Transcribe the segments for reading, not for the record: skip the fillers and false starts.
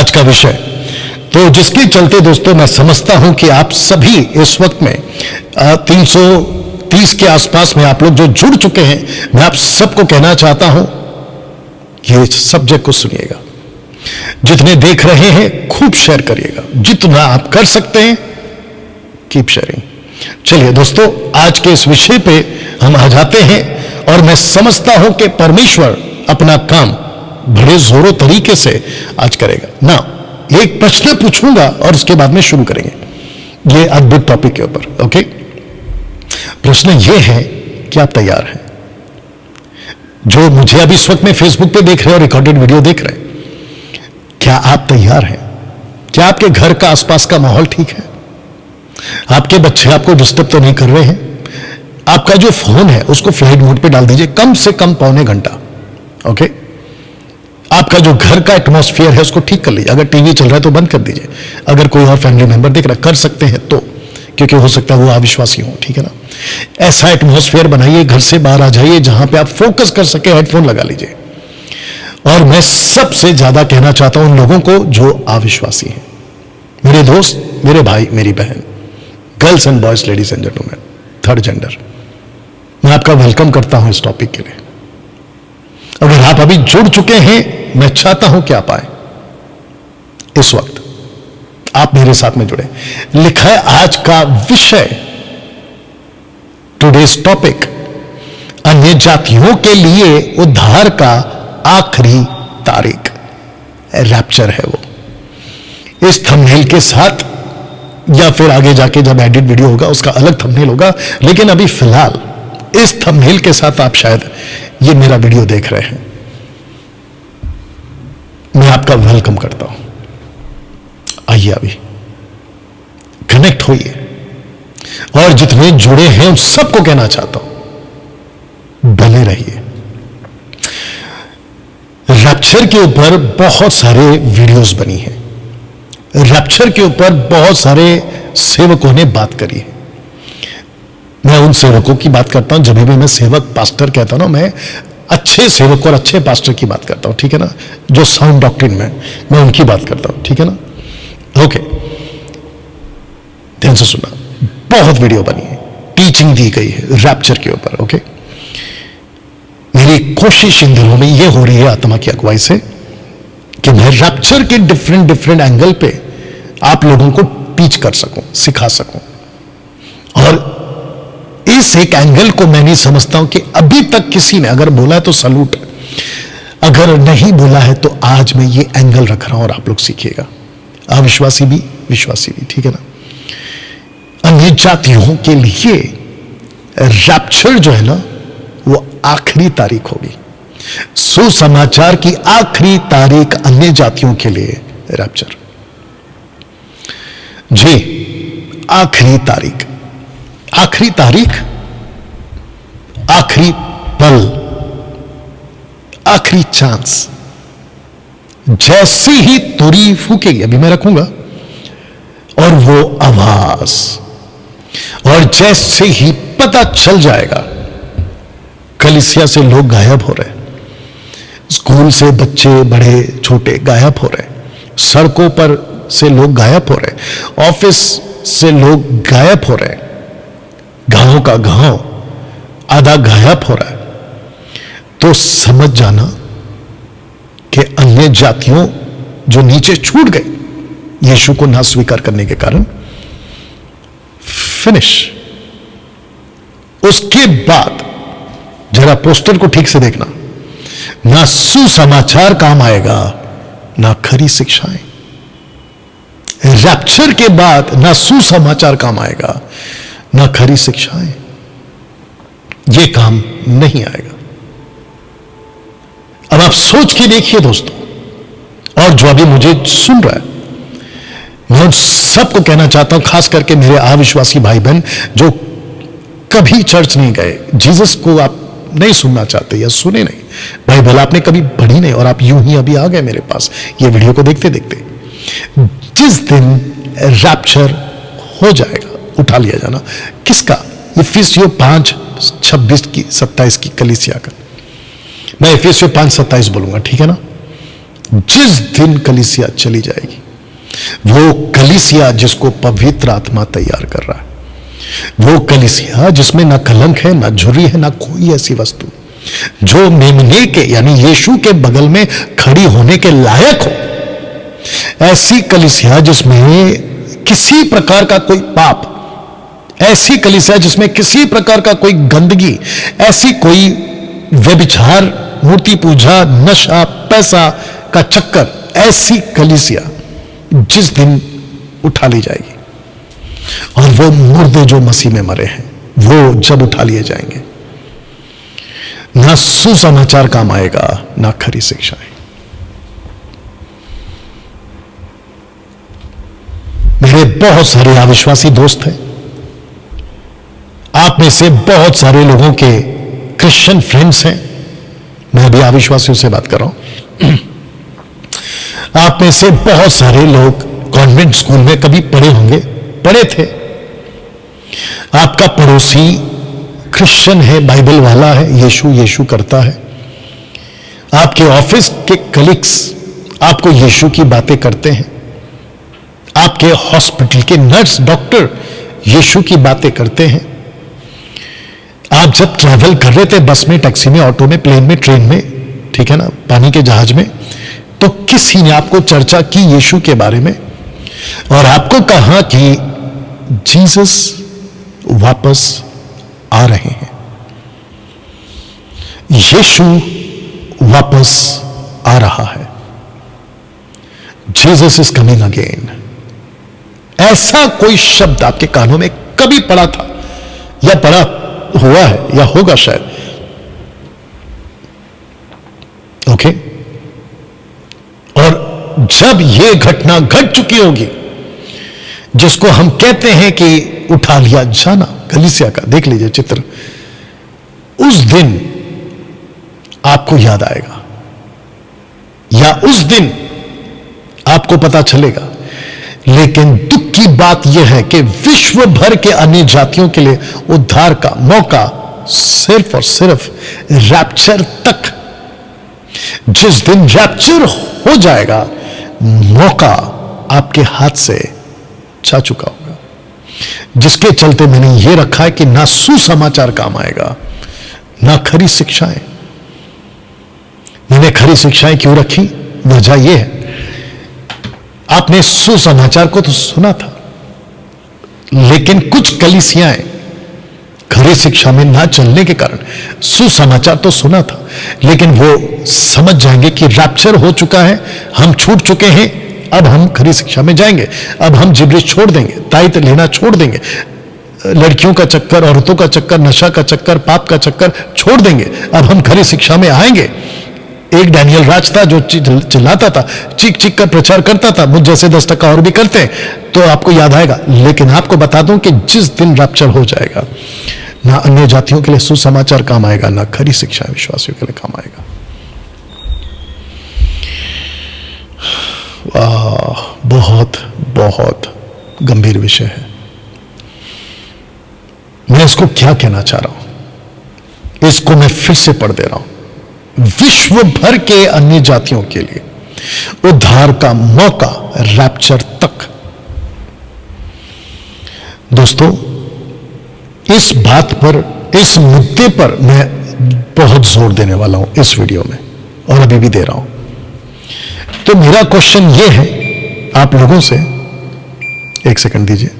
आज का विषय। तो जिसके चलते दोस्तों मैं समझता हूं कि आप सभी इस वक्त में 330 के आसपास में आप लोग जो जुड़ चुके हैं, मैं आप सबको कहना चाहता हूं कि इस सब्जेक्ट को सुनिएगा। जितने देख रहे हैं खूब शेयर करिएगा, जितना आप कर सकते हैं कीप शेयरिंग। चलिए दोस्तों, आज के इस विषय पे हम आ जाते हैं और मैं समझता हूं कि परमेश्वर अपना काम बड़े जोरों तरीके से आज करेगा ना। एक प्रश्न पूछूंगा और उसके बाद में शुरू करेंगे ये अद्भुत टॉपिक के ऊपर। ओके, प्रश्न ये है कि आप तैयार हैं? जो मुझे अभी इस वक्त में फेसबुक पे देख रहे हैं और रिकॉर्डेड वीडियो देख रहे हैं, क्या आप तैयार हैं? क्या आपके घर का आसपास का माहौल ठीक है? आपके बच्चे आपको डिस्टर्ब तो नहीं कर रहे हैं? आपका जो फोन है उसको फ्लाइट मोड पे डाल दीजिए, कम से कम पौने घंटा। ओके, आपका जो घर का एटमॉस्फेयर है उसको ठीक कर लीजिए। अगर टीवी चल रहा है तो बंद कर दीजिए। अगर कोई और फैमिली मेंबर देख रहा है, कर सकते हैं तो, क्योंकि हो सकता है वो अविश्वासी हो, ठीक है ना। ऐसा एटमॉस्फेयर बनाइए, घर से बाहर आ जाइए जहां पे आप फोकस कर सके, हेडफोन लगा लीजिए। और मैं सबसे ज्यादा कहना चाहता हूं उन लोगों को जो अविश्वासी हैं, मेरे दोस्त, मेरे भाई, मेरी बहन, girls and boys, ladies and gentleman, third gender, मैं आपका वेलकम करता हूं इस टॉपिक के लिए। अगर आप अभी जुड़ चुके हैं, मैं चाहता हूं कि आप आए इस वक्त, आप मेरे साथ में जुड़े। लिखा है आज का विषय, टुडेज टॉपिक, अन्य जातियों के लिए उद्धार का आखिरी तारीख, रैप्चर है वो। इस थंबनेल के साथ या फिर आगे जाके जब एडिट वीडियो होगा उसका अलग थंबनेल होगा, लेकिन अभी फिलहाल इस थंबनेल के साथ आप शायद ये मेरा वीडियो देख रहे हैं। मैं आपका वेलकम करता हूं। आइए अभी कनेक्ट होइए, और जितने जुड़े हैं उन सबको कहना चाहता हूं बने रहिए। रैप्चर के ऊपर बहुत सारे वीडियोस बनी हैं, रैप्चर के ऊपर बहुत सारे सेवकों ने बात करी है। मैं उन सेवकों की बात करता हूं, जब भी मैं सेवक पास्टर कहता हूं ना, मैं अच्छे सेवक और अच्छे पास्टर की बात करता हूं, ठीक है ना, जो साउंड डॉक्ट्रिन में, मैं उनकी बात करता हूं, ठीक है ना। ओके, ध्यान से सुनना, बहुत वीडियो बनी है, टीचिंग दी गई है रैप्चर के ऊपर। ओके, मेरी कोशिश इन दिनों में यह हो रही है आत्मा की अगुवाई से कि मैं रैप्चर के डिफरेंट एंगल पे आप लोगों को टीच कर सकूं, सिखा सकूं। और इस एक एंगल को मैं नहीं समझता हूं कि अभी तक किसी ने अगर बोला है तो सलूट, अगर नहीं बोला है तो आज मैं ये एंगल रख रहा हूं और आप लोग सीखिएगा, अविश्वासी भी विश्वासी भी, ठीक है ना। अन्य जातियों के लिए रैप्चर जो है ना वो आखिरी तारीख होगी, सुसमाचार की आखिरी तारीख अन्य जातियों के लिए रैप्चर। जी, आखिरी तारीख, आखिरी तारीख, आखिरी पल, आखिरी चांस। जैसे ही तुरी फूकेगी, अभी मैं रखूंगा, और वो आवाज, और जैसे ही पता चल जाएगा, कलीसिया से लोग गायब हो रहे, स्कूल से बच्चे बड़े छोटे गायब हो रहे, सड़कों पर से लोग गायब हो रहे, ऑफिस से लोग गायब हो रहे, गांव का गांव आधा गायब हो रहा है, तो समझ जाना कि अन्य जातियों जो नीचे छूट गए यीशु को ना स्वीकार करने के कारण, फिनिश। उसके बाद जरा पोस्टर को ठीक से देखना, ना सुसमाचार काम आएगा ना खरी शिक्षाएं। रैप्चर के बाद ना सुसमाचार काम आएगा ना खरी शिक्षाएं, ये काम नहीं आएगा। अब आप सोच के देखिए दोस्तों, और जो अभी मुझे सुन रहा है, मैं उन सबको कहना चाहता हूं, खास करके मेरे अविश्वासी भाई बहन जो कभी चर्च नहीं गए, जीसस को आप नहीं सुनना चाहते या सुने नहीं, बाइबल आपने कभी पढ़ी नहीं, और आप यूं ही अभी आ गए मेरे पास ये वीडियो को देखते देखते। जिस दिन रैप्चर हो जाएगा, उठा लिया जाना किसका? इफिसियों 5:26 की 27 की कलीसिया का। मैं इफिसियों 5:27 बोलूंगा, ठीक है ना। जिस दिन कलीसिया चली जाएगी, वो कलीसिया जिसको पवित्र आत्मा तैयार कर रहा है, वो कलीसिया जिसमें ना कलंक है, ना झुर्री है, ना कोई ऐसी वस्तु जो मेमने के यानी यीशु के बगल में खड़ी होने के लायक हो, ऐसी कलीसिया जिसमें किसी प्रकार का कोई पाप, ऐसी कलीसिया जिसमें किसी प्रकार का कोई गंदगी, ऐसी कोई व्यभिचार, मूर्ति पूजा, नशा, पैसा का चक्कर, ऐसी कलीसिया जिस दिन उठा ली जाएगी, और वो मुर्दे जो मसीह में मरे हैं वो जब उठा लिए जाएंगे, ना सुसमाचार काम आएगा, ना खरी शिक्षाएं। मेरे बहुत सारे अविश्वासी दोस्त हैं, आप में से बहुत सारे लोगों के क्रिश्चियन फ्रेंड्स हैं, मैं भी अविश्वासियों से बात कर रहा हूं। आप में से बहुत सारे लोग कॉन्वेंट स्कूल में कभी पढ़े होंगे, पढ़े थे, आपका पड़ोसी क्रिश्चियन है, बाइबल वाला है, यीशु यीशु करता है, आपके ऑफिस के कलीग्स आपको यीशु की बातें करते हैं, आपके हॉस्पिटल के नर्स डॉक्टर यीशु की बातें करते हैं, आप जब ट्रैवल कर रहे थे बस में, टैक्सी में, ऑटो में, प्लेन में, ट्रेन में, ठीक है ना, पानी के जहाज में, तो किसी ने आपको चर्चा की यीशु के बारे में और आपको कहा कि जीसस वापस आ रहे हैं, यीशु वापस आ रहा है, जीसस इज कमिंग अगेन। ऐसा कोई शब्द आपके कानों में कभी पड़ा था या पड़ा हुआ है या होगा शायद, ओके? और जब यह घटना घट चुकी होगी, जिसको हम कहते हैं कि उठा लिया जाना कलीसिया का, देख लीजिए चित्र, उस दिन आपको याद आएगा या उस दिन आपको पता चलेगा। लेकिन दुख की बात यह है कि विश्व भर के अन्य जातियों के लिए उद्धार का मौका सिर्फ और सिर्फ रैप्चर तक, जिस दिन रैप्चर हो जाएगा, मौका आपके हाथ से जा चुका होगा, जिसके चलते मैंने यह रखा है कि ना सुसमाचार काम आएगा, ना खरी शिक्षाएं। मैंने खरी शिक्षाएं क्यों रखी? वजह यह है, आपने सुसमाचार को तो सुना था, लेकिन कुछ कलीसियाएं खरी शिक्षा में ना चलने के कारण सुसमाचार तो सुना था, लेकिन वो समझ जाएंगे कि रैप्चर हो चुका है, हम छूट चुके हैं, अब हम खरी शिक्षा में जाएंगे, अब हम जिब्रिश छोड़ देंगे, दायित्व लेना छोड़ देंगे, लड़कियों का चक्कर, औरतों का चक्कर, नशा का चक्कर, पाप का चक्कर छोड़ देंगे, अब हम खरी शिक्षा में आएंगे। एक डैनियल राज था जो चिल्लाता था, चीख चीख कर प्रचार करता था, मुझ जैसे 10% और भी करते हैं तो आपको याद आएगा। लेकिन आपको बता दूं कि जिस दिन रैप्चर हो जाएगा, ना अन्य जातियों के लिए सुसमाचार काम आएगा, ना खरी शिक्षा विश्वासियों के लिए काम आएगा। वाह, बहुत बहुत गंभीर विषय है। मैं इसको क्या कहना चाह रहा हूं, इसको मैं फिर से पढ़ दे रहा हूं। विश्व भर के अन्य जातियों के लिए उद्धार का मौका रैप्चर तक। दोस्तों, इस बात पर, इस मुद्दे पर मैं बहुत जोर देने वाला हूं इस वीडियो में, और अभी भी दे रहा हूं। तो मेरा क्वेश्चन यह है आप लोगों से, एक सेकंड दीजिए,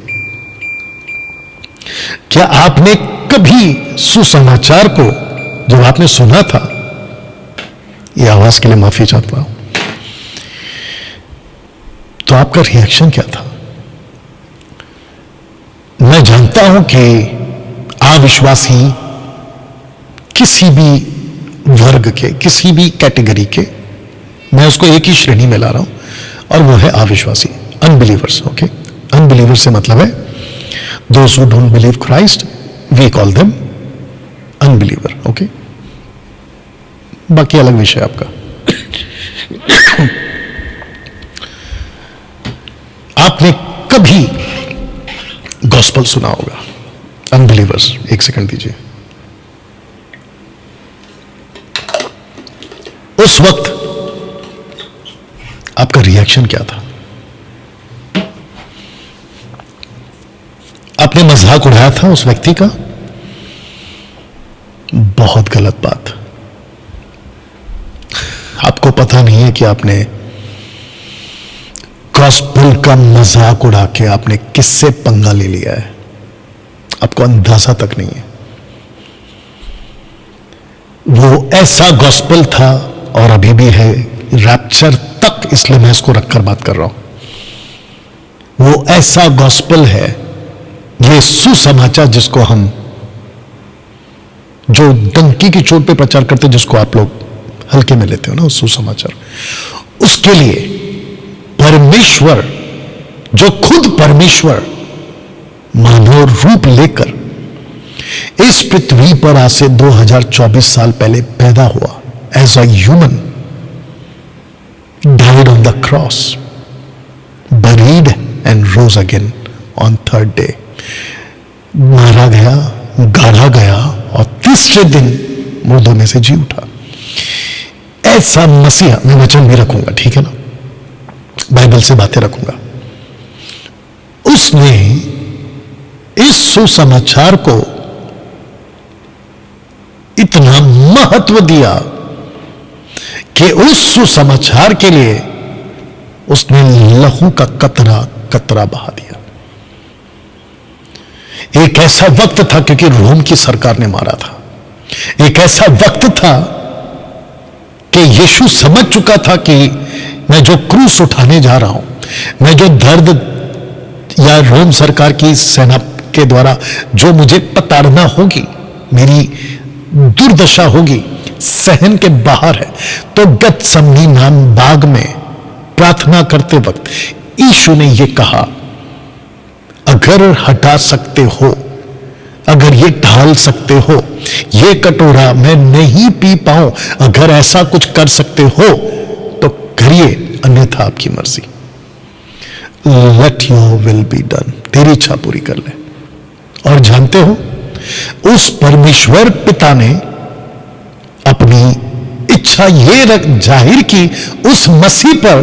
क्या आपने कभी सुसमाचार को जब आपने सुना था, ये आवाज के लिए माफी चाहता हूं, तो आपका रिएक्शन क्या था? मैं जानता हूं कि अविश्वासी किसी भी वर्ग के, किसी भी कैटेगरी के, मैं उसको एक ही श्रेणी में ला रहा हूं, और वो है अविश्वासी, अनबिलीवर्स। ओके, अनबिलीवर से मतलब है those who don't believe Christ, we call them unbeliever. Okay, बाकी अलग विषय आपका। आपने कभी गॉस्पल सुना होगा, अनबिलीवर्स, एक सेकंड दीजिए। उस वक्त आपका रिएक्शन क्या था? आपने मजाक उड़ाया था उस व्यक्ति का? बहुत गलत बात। आपको पता नहीं है कि आपने गॉस्पेल का मजाक उड़ा के आपने किससे पंगा ले लिया है। आपको अंदाजा तक नहीं है। वो ऐसा गॉस्पेल था और अभी भी है, रैप्चर तक, इसलिए मैं इसको रखकर बात कर रहा हूं। वो ऐसा गॉस्पेल है, ये सुसमाचार जिसको हम, जो डंकी की चोट पे प्रचार करते, जिसको आप लोग हल्के में लेते हो ना, सुसमाचार, उसके लिए परमेश्वर, जो खुद परमेश्वर मानव रूप लेकर इस पृथ्वी पर आज से 2024 साल पहले पैदा हुआ, as a human, died on the cross, buried and rose again on third day, मारा गया, गाड़ा गया और तीसरे दिन मुर्दों में से जी उठा। ऐसा मसीहा, मैं वचन भी रखूंगा, ठीक है ना, बाइबल से बातें रखूंगा। उसने इस सुसमाचार को इतना महत्व दिया कि उस सुसमाचार के लिए उसने लहू का कतरा कतरा बहा दिया। एक ऐसा वक्त था, क्योंकि रोम की सरकार ने मारा था, एक ऐसा वक्त था कि यीशु समझ चुका था कि मैं जो क्रूस उठाने जा रहा हूं, मैं जो दर्द या रोम सरकार की सेना के द्वारा जो मुझे पताड़ना होगी, मेरी दुर्दशा होगी, सहन के बाहर है। तो गतसमनी नाम बाग में प्रार्थना करते वक्त यीशु ने यह कहा, अगर हटा सकते हो, अगर ये ढाल सकते हो, ये कटोरा मैं नहीं पी पाऊं, अगर ऐसा कुछ कर सकते हो तो करिए, अन्यथा आपकी मर्जी। Let your will be done, तेरी इच्छा पूरी कर ले। और जानते हो, उस परमेश्वर पिता ने अपनी इच्छा ये जाहिर की उस मसीह पर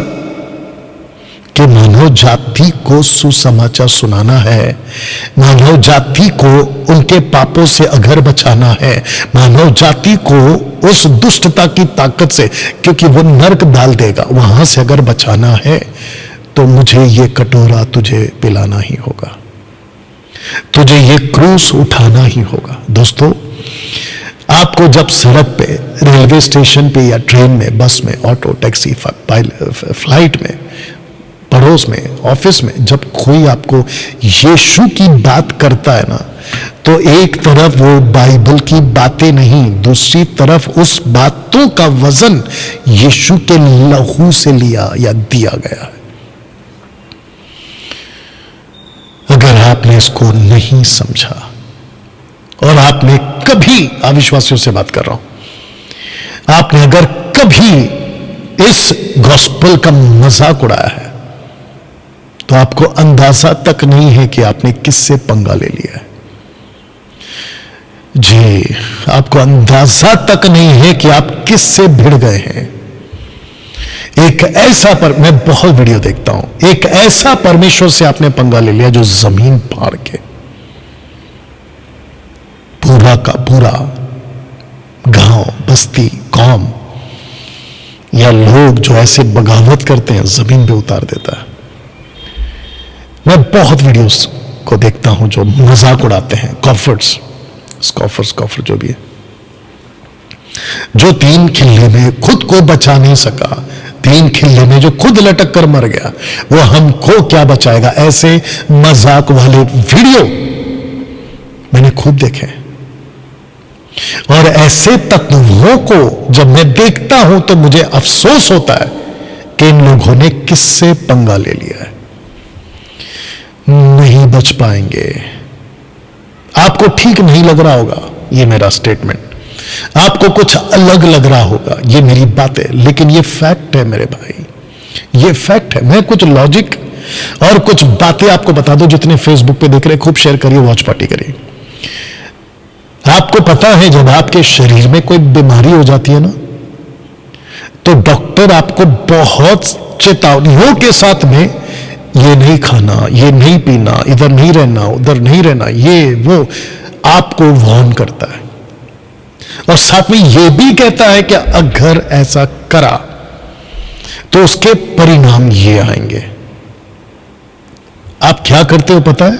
कि मानव जाति को सुसमाचार सुनाना है, मानव जाति को उनके पापों से अगर बचाना है, मानव जाति को उस दुष्टता की ताकत से, क्योंकि वो नरक डाल देगा, वहां से अगर बचाना है तो मुझे ये कटोरा तुझे पिलाना ही होगा, तुझे ये क्रूस उठाना ही होगा। दोस्तों, आपको जब सड़क पे, रेलवे स्टेशन पे या ट्रेन में, बस में, ऑटो, टैक्सी, फ्लाइट में, पड़ोस में, ऑफिस में, जब कोई आपको यीशु की बात करता है ना, तो एक तरफ वो बाइबल की बातें नहीं, दूसरी तरफ उस बातों का वजन यीशु के लहू से लिया या दिया गया है। अगर आपने इसको नहीं समझा और आपने कभी, अविश्वासियों से बात कर रहा हूं, आपने अगर कभी इस गॉस्पेल का मजाक उड़ाया है तो आपको अंदाजा तक नहीं है कि आपने किससे पंगा ले लिया है। जी, आपको अंदाजा तक नहीं है कि आप किससे भिड़ गए हैं। एक ऐसा मैं बहुत वीडियो देखता हूं, एक ऐसा परमेश्वर से आपने पंगा ले लिया जो जमीन फाड़ के पूरा का पूरा गांव, बस्ती, कौम या लोग जो ऐसे बगावत करते हैं, जमीन पे उतार देता है। मैं बहुत वीडियोस को देखता हूं जो मजाक उड़ाते हैं, कॉफर जो भी है, जो 3 खिल्ले में खुद को बचा नहीं सका, 3 खिल्ले में जो खुद लटक कर मर गया, वो हमको क्या बचाएगा। ऐसे मजाक वाले वीडियो मैंने खूब देखे, और ऐसे तत्वों को जब मैं देखता हूं तो मुझे अफसोस होता है कि इन लोगों ने किससे पंगा ले लिया है। नहीं बच पाएंगे। आपको ठीक नहीं लग रहा होगा ये मेरा स्टेटमेंट, आपको कुछ अलग लग रहा होगा ये मेरी बातें, लेकिन ये फैक्ट है मेरे भाई, ये फैक्ट है। मैं कुछ लॉजिक और कुछ बातें आपको बता दो। जितने फेसबुक पे देख रहे हैं, खूब शेयर करिए, वॉच पार्टी करिए। आपको पता है जब आपके शरीर में कोई बीमारी हो जाती है ना, तो डॉक्टर आपको बहुत चेतावनियों के साथ में ये नहीं खाना, ये नहीं पीना, इधर नहीं रहना, उधर नहीं रहना, ये वो आपको वार्न करता है और साथ में ये भी कहता है कि अगर ऐसा करा तो उसके परिणाम ये आएंगे। आप क्या करते हो पता है?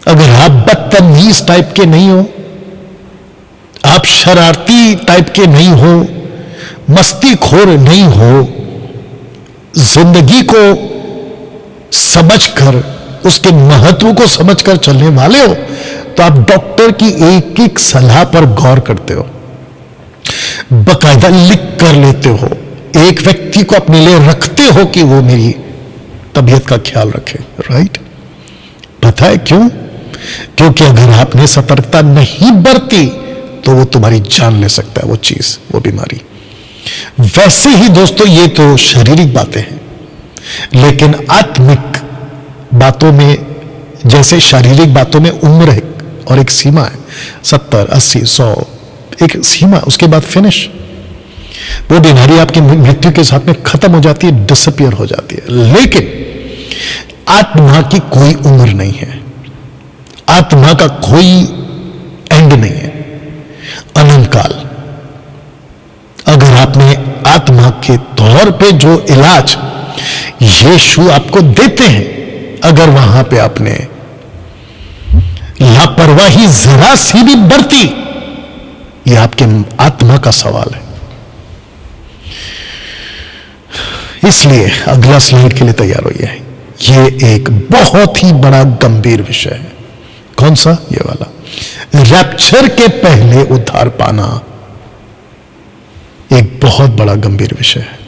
अगर आप बदतमीज टाइप के नहीं हो, आप शरारती टाइप के नहीं हो, मस्तीखोर नहीं हो, जिंदगी को समझकर, उसके महत्व को समझकर चलने वाले हो, तो आप डॉक्टर की एक एक सलाह पर गौर करते हो, बकायदा लिख कर लेते हो, एक व्यक्ति को अपने लिए रखते हो कि वो मेरी तबीयत का ख्याल रखे। राइट? पता है क्यों? क्योंकि अगर आपने सतर्कता नहीं बरती तो वो तुम्हारी जान ले सकता है, वो चीज, वो बीमारी। वैसे ही दोस्तों, ये तो शारीरिक बातें हैं, लेकिन आत्मिक बातों में, जैसे शारीरिक बातों में उम्र है और एक सीमा है, 70, 80, 100, एक सीमा, उसके बाद फिनिश। वो बीमारी आपकी मृत्यु के साथ में खत्म हो जाती है, डिसअपियर हो जाती है। लेकिन आत्मा की कोई उम्र नहीं है, आत्मा का कोई एंड नहीं है, अनंत काल। अगर आपने आत्मा के तौर पे जो इलाज यीशु आपको देते हैं, अगर वहां पे आपने लापरवाही जरा सी भी बरती, यह आपके आत्मा का सवाल है। इसलिए अगला स्लाइड के लिए तैयार होइए। यह एक बहुत ही बड़ा गंभीर विषय है। कौन सा? ये वाला, रैप्चर के पहले उद्धार पाना एक बहुत बड़ा गंभीर विषय है।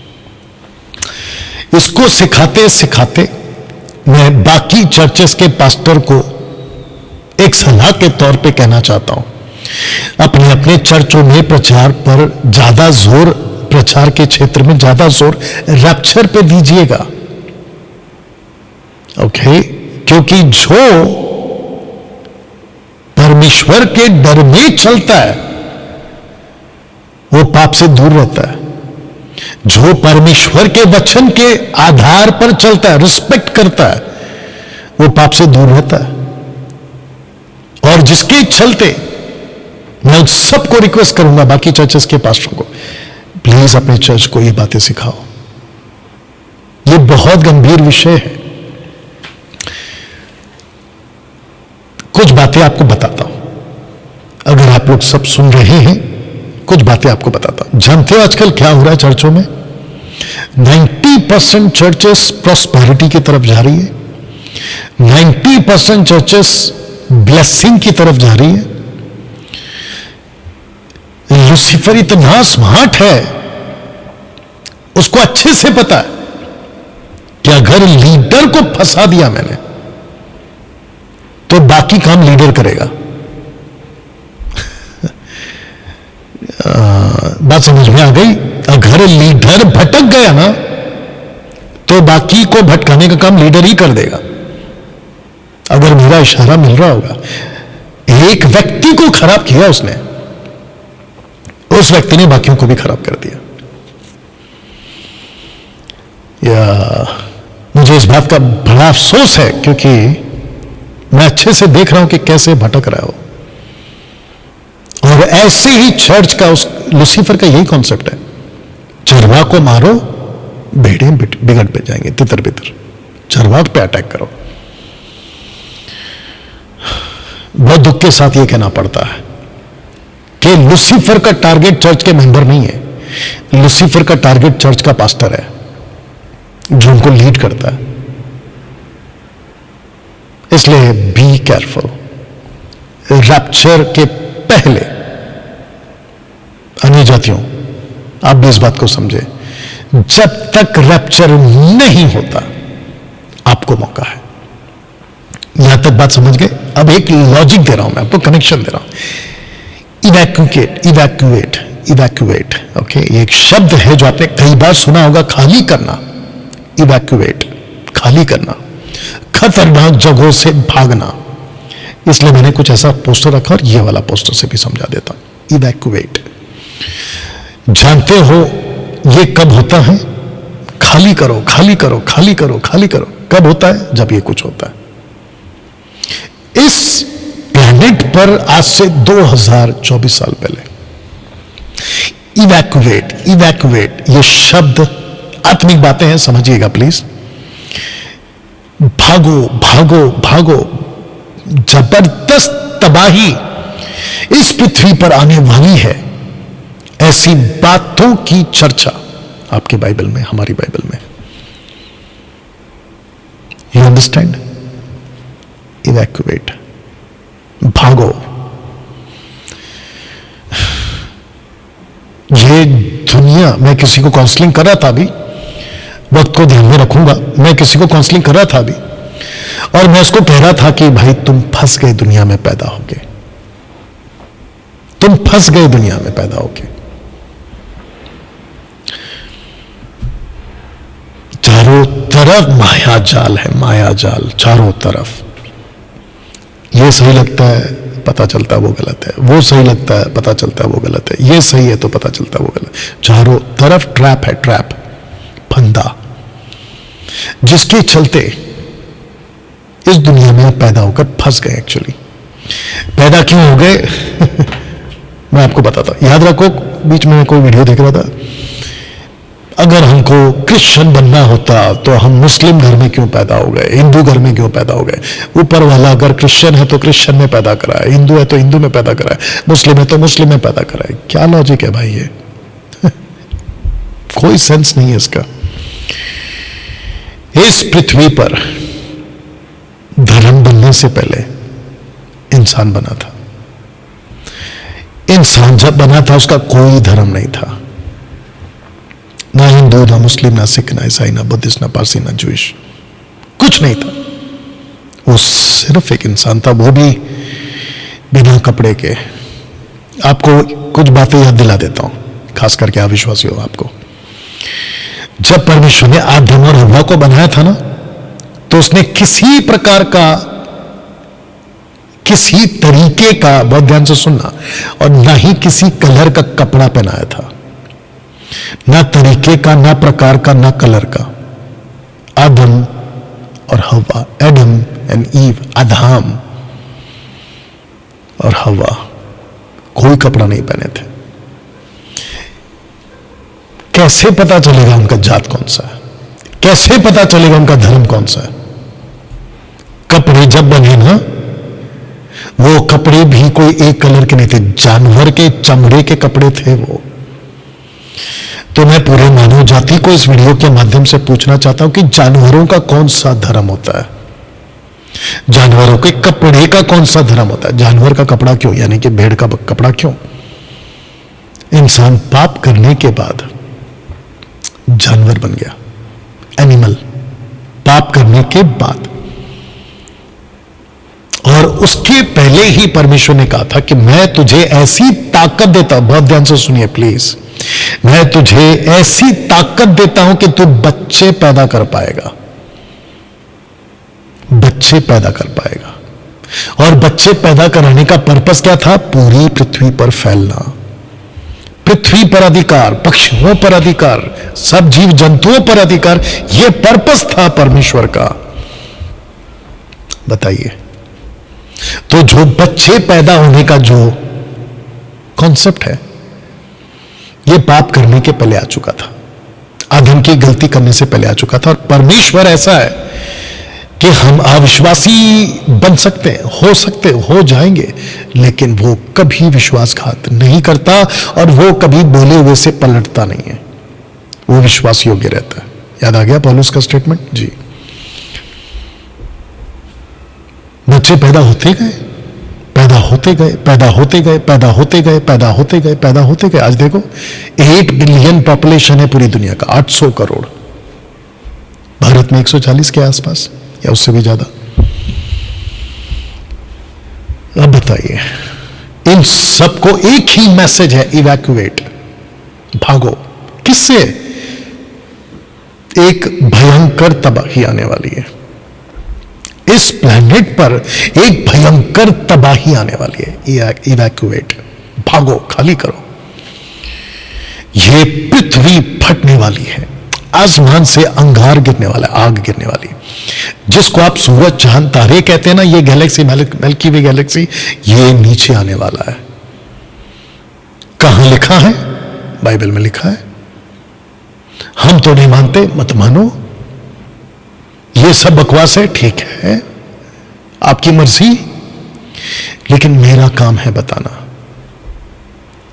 इसको सिखाते सिखाते मैं बाकी चर्चेस के पास्टर को एक सलाह के तौर पे कहना चाहता हूं, अपने अपने चर्चों में प्रचार पर ज्यादा जोर, प्रचार के क्षेत्र में ज्यादा जोर रैप्चर पे दीजिएगा। ओके? क्योंकि जो परमेश्वर के डर में चलता है वो पाप से दूर रहता है। जो परमेश्वर के वचन के आधार पर चलता है, रिस्पेक्ट करता है, वो पाप से दूर रहता है। और जिसके चलते मैं सबको रिक्वेस्ट करूंगा, बाकी चर्चेस के पास्टरों को, प्लीज अपने चर्च को ये बातें सिखाओ। ये बहुत गंभीर विषय है। कुछ बातें आपको बताता हूं, अगर आप लोग सब सुन रहे हैं, कुछ बातें आपको बताता हूं। जानते हो आजकल क्या हो रहा है चर्चों में? 90% चर्चेस प्रॉस्पेरिटी की तरफ जा रही है, 90% चर्चेस ब्लेसिंग की तरफ जा रही है। लूसीफर इतना स्मार्ट है, उसको अच्छे से पता है कि अगर लीडर को फंसा दिया मैंने तो बाकी काम लीडर करेगा। बात समझ में आ गई? अगर लीडर भटक गया ना तो बाकी को भटकाने का काम लीडर ही कर देगा। अगर मेरा इशारा मिल रहा होगा, एक व्यक्ति को खराब किया उसने, उस व्यक्ति ने बाकियों को भी खराब कर दिया। या मुझे इस बात का बड़ा अफसोस है, क्योंकि मैं अच्छे से देख रहा हूं कि कैसे भटक रहा हो। और ऐसे ही चर्च का, उस लूसीफर का यही कॉन्सेप्ट है, चरवाह को मारो, भेड़े बिगड़ पे जाएंगे, तितर बितर, चरवाह पे अटैक करो। बहुत दुख के साथ यह कहना पड़ता है कि लूसीफर का टारगेट चर्च के मेंबर नहीं है, लूसीफर का टारगेट चर्च का पास्टर है जो उनको लीड करता है। इसलिए बी केयरफुल। रैप्चर के पहले, अन्य जातियों, आप भी इस बात को समझे, जब तक रैप्चर नहीं होता आपको मौका है। यहां तक बात समझ गए? अब एक लॉजिक दे रहा हूं मैं आपको, कनेक्शन दे रहा हूं। Evacuate, evacuate, evacuate. ओके, ये एक शब्द है जो आपने कई बार सुना होगा, खाली करना। इवैक्यूएट, खाली करना, खतरनाक जगहों से भागना। इसलिए मैंने कुछ ऐसा पोस्टर रखा और ये वाला पोस्टर से भी समझा देता हूं। इवैक्यूएट, जानते हो ये कब होता है? खाली करो, खाली करो, खाली करो, खाली करो। कब होता है? जब ये कुछ होता है। इस प्लैनेट पर आज से 2024 साल पहले इवैक्यूएट, इवैक्यूएट ये शब्द आत्मिक बातें हैं, समझिएगा प्लीज। भागो, भागो, भागो। जबरदस्त तबाही इस पृथ्वी पर आने वाली है। ऐसी बातों की चर्चा आपके बाइबल में, हमारी बाइबल में। You understand? इवैक्यूएट, भागो। ये दुनिया, मैं किसी को काउंसलिंग कर रहा था अभी, वक्त को ध्यान में रखूंगा, मैं किसी को काउंसलिंग कर रहा था अभी, और मैं उसको कह रहा था कि भाई तुम फंस गए दुनिया में पैदा होके, तुम फंस गए दुनिया में पैदा होके। चारों तरफ माया जाल है, माया जाल चारों तरफ। ये सही लगता है, पता चलता है वो गलत है, वो सही लगता है, पता चलता है वो गलत है, ये सही है तो पता चलता है वो गलत। चारों तरफ ट्रैप है, ट्रैप, फंदा, जिसके चलते इस दुनिया में पैदा होकर फंस गए। एक्चुअली पैदा क्यों हो गए मैं आपको बताता हूं। याद रखो, बीच में कोई वीडियो देख रहा था, अगर हमको क्रिश्चियन बनना होता तो हम मुस्लिम घर में क्यों पैदा हो गए, हिंदू घर में क्यों पैदा हो गए? ऊपर वाला अगर क्रिश्चियन है तो क्रिश्चियन में पैदा करा है, हिंदू है तो हिंदू में पैदा करा है, मुस्लिम है तो मुस्लिम में पैदा करा है। क्या लॉजिक है भाई ये कोई सेंस नहीं है इसका। इस पृथ्वी पर धर्म बनने से पहले इंसान बना था। इंसान जब बना था उसका कोई धर्म नहीं था, ना हिंदू, ना मुस्लिम, ना सिख, ना ईसाई, ना बुद्धिस्ट, ना पारसी, ना जूइश, कुछ नहीं था। वो सिर्फ एक इंसान था, वो भी बिना कपड़े के। आपको कुछ बातें याद दिला देता हूं, खास करके अविश्वासी हो आपको। जब परमेश्वर ने आदम और हव्वा को बनाया था ना, तो उसने किसी प्रकार का, किसी तरीके का, बहुत ध्यान से सुनना, और ना ही किसी कलर का कपड़ा पहनाया था। ना तरीके का, ना प्रकार का, ना कलर का। आदम और हव्वा, एडम एंड ईव, आदाम और हव्वा कोई कपड़ा नहीं पहने थे। कैसे पता चलेगा उनका जात कौन सा है? कैसे पता चलेगा उनका धर्म कौन सा है? कपड़े जब बने ना, वो कपड़े भी कोई एक कलर के नहीं थे, जानवर के चमड़े के कपड़े थे वो। तो मैं पूरे मानव जाति को इस वीडियो के माध्यम से पूछना चाहता हूं कि जानवरों का कौन सा धर्म होता है? जानवरों के कपड़े का कौन सा धर्म होता है? जानवर का कपड़ा क्यों, यानी कि भेड़ का कपड़ा क्यों? इंसान पाप करने के बाद जानवर बन गया, एनिमल, पाप करने के बाद। और उसके पहले ही परमेश्वर ने कहा था कि मैं तुझे ऐसी ताकत देता हूं, बहुत ध्यान से सुनिए प्लीज, मैं तुझे ऐसी ताकत देता हूं कि तू बच्चे पैदा कर पाएगा, बच्चे पैदा कर पाएगा। और बच्चे पैदा कराने का पर्पस क्या था? पूरी पृथ्वी पर फैलना, पृथ्वी पर अधिकार, पक्षियों पर अधिकार, सब जीव जंतुओं पर अधिकार। यह पर्पस था परमेश्वर का। बताइए, तो जो बच्चे पैदा होने का जो कॉन्सेप्ट है, यह पाप करने के पहले आ चुका था, आदम की गलती करने से पहले आ चुका था। और परमेश्वर ऐसा है कि हम अविश्वासी बन सकते हैं, हो जाएंगे, लेकिन वो कभी विश्वासघात नहीं करता और वो कभी बोले हुए से पलटता नहीं है, वो विश्वास योग्य रहता है। याद आ गया पौलुस का स्टेटमेंट जी। बच्चे पैदा होते गए, पैदा होते गए, पैदा होते गए, पैदा होते गए, पैदा होते गए, पैदा होते गए। आज देखो 8 बिलियन पॉपुलेशन है पूरी दुनिया का, 800 करोड़, भारत में 140 के आसपास या उससे भी ज्यादा। अब बताइए, इन सबको एक ही मैसेज है, इवैक्यूएट, भागो। किससे? एक भयंकर तबाही आने वाली है इस प्लैनेट पर, एक भयंकर तबाही आने वाली है। इवैक्यूएट, भागो, खाली करो। ये पृथ्वी फटने वाली है, आसमान से अंगार गिरने वाला है, आग गिरने वाली है। जिसको आप सूरज चांद तारे कहते हैं ना, ये गैलेक्सी मिल्की वे गैलेक्सी, ये नीचे आने वाला है। कहां लिखा है? बाइबल में लिखा है। हम तो नहीं मानते, मत मानो, ये सब बकवास है, ठीक है, आपकी मर्जी, लेकिन मेरा काम है बताना,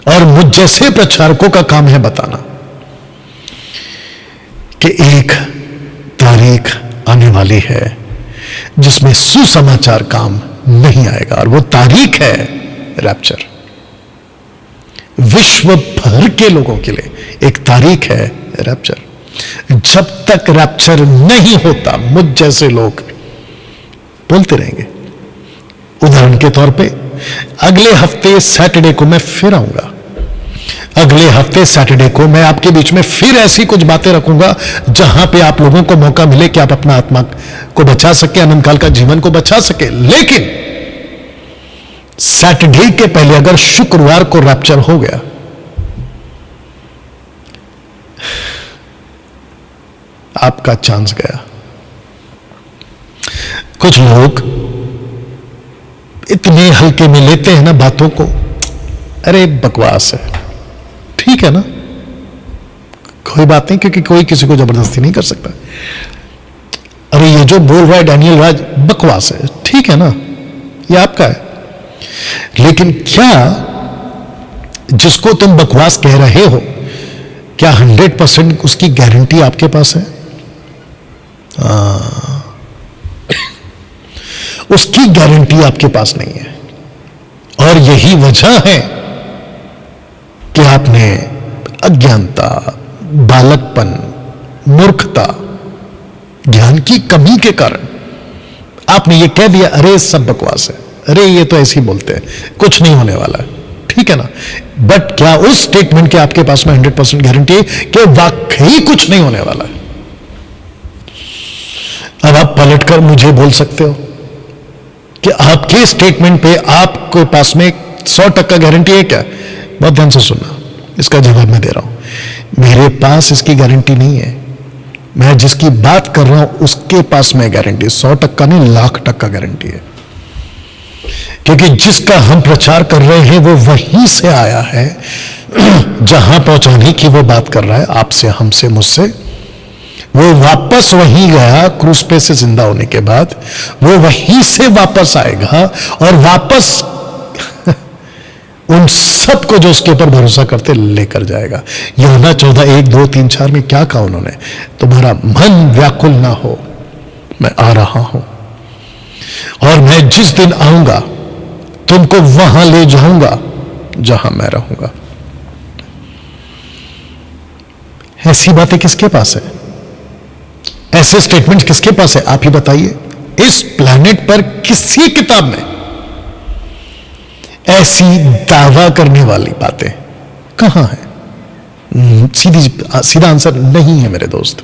और मुझ जैसे प्रचारकों का काम है बताना कि एक तारीख आने वाली है जिसमें सुसमाचार काम नहीं आएगा, और वो तारीख है रैप्चर। विश्व भर के लोगों के लिए एक तारीख है रैप्चर। जब तक रैप्चर नहीं होता, मुझ जैसे लोग बोलते रहेंगे। उदाहरण के तौर पे, अगले हफ्ते सैटरडे को मैं फिर आऊंगा, अगले हफ्ते सैटरडे को मैं आपके बीच में फिर ऐसी कुछ बातें रखूंगा जहां पे आप लोगों को मौका मिले कि आप अपना आत्मा को बचा सके, अनंत काल का जीवन को बचा सके। लेकिन सैटरडे के पहले अगर शुक्रवार को रैप्चर हो गया, आपका चांस गया। कुछ लोग इतने हल्के में लेते हैं ना बातों को, अरे बकवास है, ठीक है ना, कोई बात नहीं, क्योंकि कोई किसी को जबरदस्ती नहीं कर सकता। अरे ये जो बोल रहा है डैनियल राज, बकवास है, ठीक है ना, ये आपका है। लेकिन क्या जिसको तुम बकवास कह रहे हो, क्या 100% उसकी गारंटी आपके पास है? उसकी गारंटी आपके पास नहीं है। और यही वजह है कि आपने अज्ञानता, बालकपन, मूर्खता, ज्ञान की कमी के कारण आपने ये कह दिया, अरे सब बकवास है, अरे ये तो ऐसे ही बोलते हैं, कुछ नहीं होने वाला है, ठीक है ना। बट क्या उस स्टेटमेंट के आपके पास में 100% गारंटी है कि वाकई कुछ नहीं होने वाला है? अब आप पलटकर मुझे बोल सकते हो कि आपके स्टेटमेंट पे आपके पास में 100% गारंटी है क्या? बहुत ध्यान से सुनना, इसका जवाब मैं दे रहा हूं। मेरे पास इसकी गारंटी नहीं है। मैं जिसकी बात कर रहा हूं उसके पास में गारंटी 100% नहीं, 1,00,000% गारंटी है। क्योंकि जिसका हम प्रचार कर रहे हैं वो वहीं से आया है जहां पहुंचाने की वो बात कर रहा है, आपसे, हमसे, मुझसे। वो वापस वहीं गया क्रूस पे से जिंदा होने के बाद, वो वहीं से वापस आएगा और वापस उन सबको जो उसके ऊपर भरोसा करते लेकर जाएगा। यूहन्ना 14:1-2-3-4 में क्या कहा उन्होंने? तुम्हारा मन व्याकुल ना हो, मैं आ रहा हूं, और मैं जिस दिन आऊंगा तुमको वहां ले जाऊंगा जहां मैं रहूंगा। ऐसी बातें किसके पास है? ऐसे स्टेटमेंट किसके पास है? आप ही बताइए। इस प्लैनेट पर किसी किताब में ऐसी दावा करने वाली बातें कहां है? सीधा आंसर नहीं है मेरे दोस्त।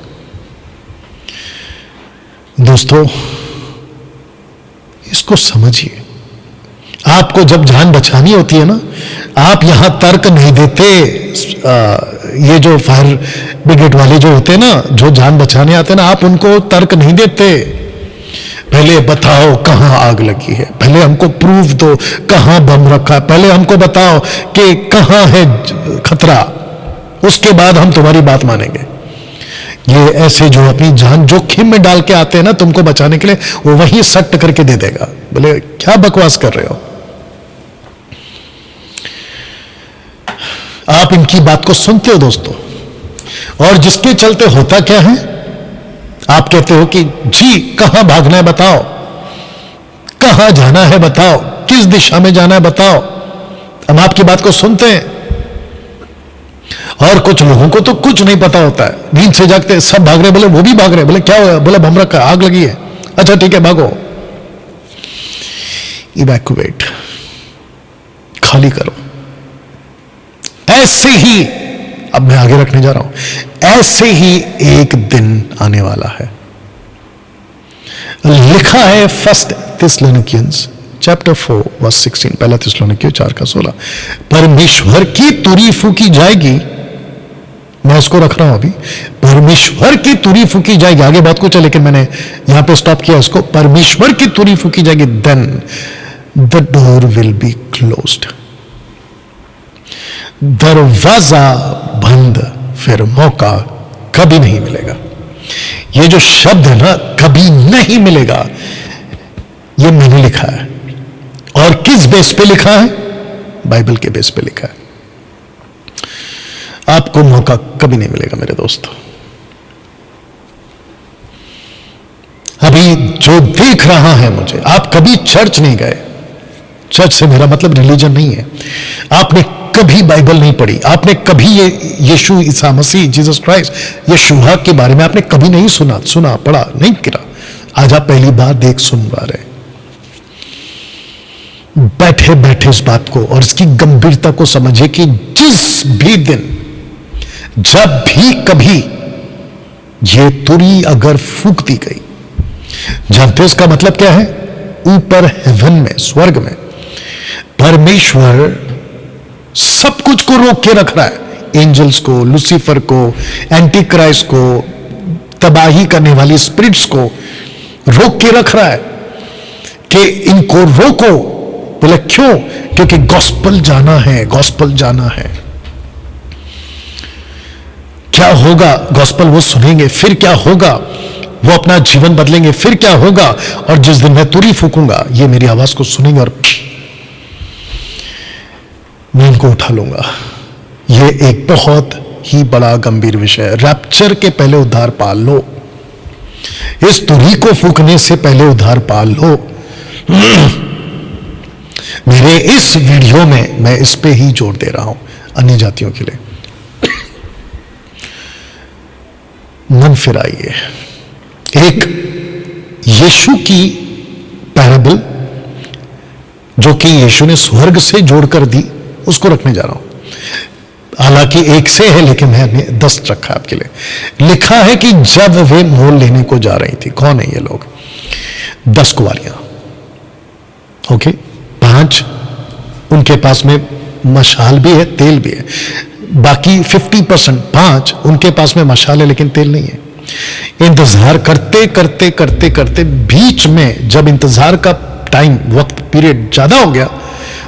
दोस्तों, इसको समझिए। आपको जब जान बचानी होती है ना, आप यहां तर्क नहीं देते। ये जो फायर ब्रिगेड वाले जो होते हैं ना, जो जान बचाने आते हैं ना, आप उनको तर्क नहीं देते। पहले बताओ कहां आग लगी है, पहले हमको प्रूफ दो कहां बम रखा है, पहले हमको बताओ कि कहां है खतरा, उसके बाद हम तुम्हारी बात मानेंगे। ये ऐसे जो अपनी जान जोखिम में डाल के आते हैं ना तुमको बचाने के लिए, वो वहीं सट्ट करके दे देगा। बोले क्या बकवास कर रहे हो? आप इनकी बात को सुनते हो दोस्तों, और जिसके चलते होता क्या है, आप कहते हो कि जी कहां भागना है बताओ, कहां जाना है बताओ, किस दिशा में जाना है बताओ। हम आपकी बात को सुनते हैं, और कुछ लोगों को तो कुछ नहीं पता होता है, नींद से जागते सब भाग रहे, बोले वो भी भाग रहे, बोले क्या हुआ, बोले बम रखा, आग लगी है, अच्छा ठीक है भागो, इवैक्यूएट, खाली करो। ऐसे ही, अब मैं आगे रखने जा रहा हूं, ऐसे ही एक दिन आने वाला है। लिखा है 1 थिस्सलुनीकियंस चैप्टर 4:16, पहला थिस्सलुनीकियों 4:16, परमेश्वर की तुरी फूकी जाएगी मैं इसको रख रहा हूं अभी। परमेश्वर की तुरी फूकी जाएगी, आगे बहुत कुछ है लेकिन मैंने यहां पे स्टॉप किया इसको। परमेश्वर की तुरी फूकी जाएगी, then the door will be closed. दरवाजा बंद, फिर मौका कभी नहीं मिलेगा। ये जो शब्द है ना, कभी नहीं मिलेगा, ये मैंने लिखा है। और किस बेस पे लिखा है? बाइबल के बेस पे लिखा है। आपको मौका कभी नहीं मिलेगा मेरे दोस्त। अभी जो देख रहा है मुझे, आप कभी चर्च नहीं गए, चर्च से मेरा मतलब रिलीजन नहीं है। आपने कभी बाइबल नहीं पढ़ी, आपने कभी ये यीशु ईसा मसीह जीसस क्राइस्ट यशुआ के बारे में आपने कभी नहीं सुना पढ़ा नहीं किया। आज आप पहली बार देख सुन पा रहे। बैठे बैठे इस बात को और इसकी गंभीरता को समझे कि जिस भी दिन, जब भी कभी ये तुरी अगर फूक दी गई, जानते हो इसका मतलब क्या है? ऊपर हेवन में, स्वर्ग में परमेश्वर सब कुछ को रोक के रख रहा है। एंजल्स को, लूसीफर को, एंटी क्राइस्ट को, तबाही करने वाली स्पिरिट्स को रोक के रख रहा है कि इनको रोको। बोले क्यों? क्योंकि गॉस्पल जाना है, गॉस्पल जाना है। क्या होगा? गॉस्पल वो सुनेंगे, फिर क्या होगा? वो अपना जीवन बदलेंगे, फिर क्या होगा? और जिस दिन मैं तुरी फूकूंगा, ये मेरी आवाज को सुनेंगे और मैं इनको उठा लूंगा। ये एक बहुत ही बड़ा गंभीर विषय है। रैप्चर के पहले उद्धार पा लो, इस तुरी को फूकने से पहले उद्धार पा लो। मेरे इस वीडियो में मैं इस पे ही जोर दे रहा हूं, अन्य जातियों के लिए। मन फिराइए। एक यीशु की पैराबल जो कि यीशु ने स्वर्ग से जोड़कर दी, उसको रखने जा रहा हूं। हालांकि एक से है लेकिन मैंने 10 रखा आपके लिए। लिखा है कि जब वे मोल लेने को जा रही थी, कौन है ये लोग? 10 कुंवारियां, ओके। 5 उनके पास में मशाल भी है, तेल भी है। बाकी 50%, 5 उनके पास में मशाल है लेकिन तेल नहीं है। इंतजार करते करते करते करते बीच में जब इंतजार का टाइम, वक्त पीरियड ज्यादा हो गया,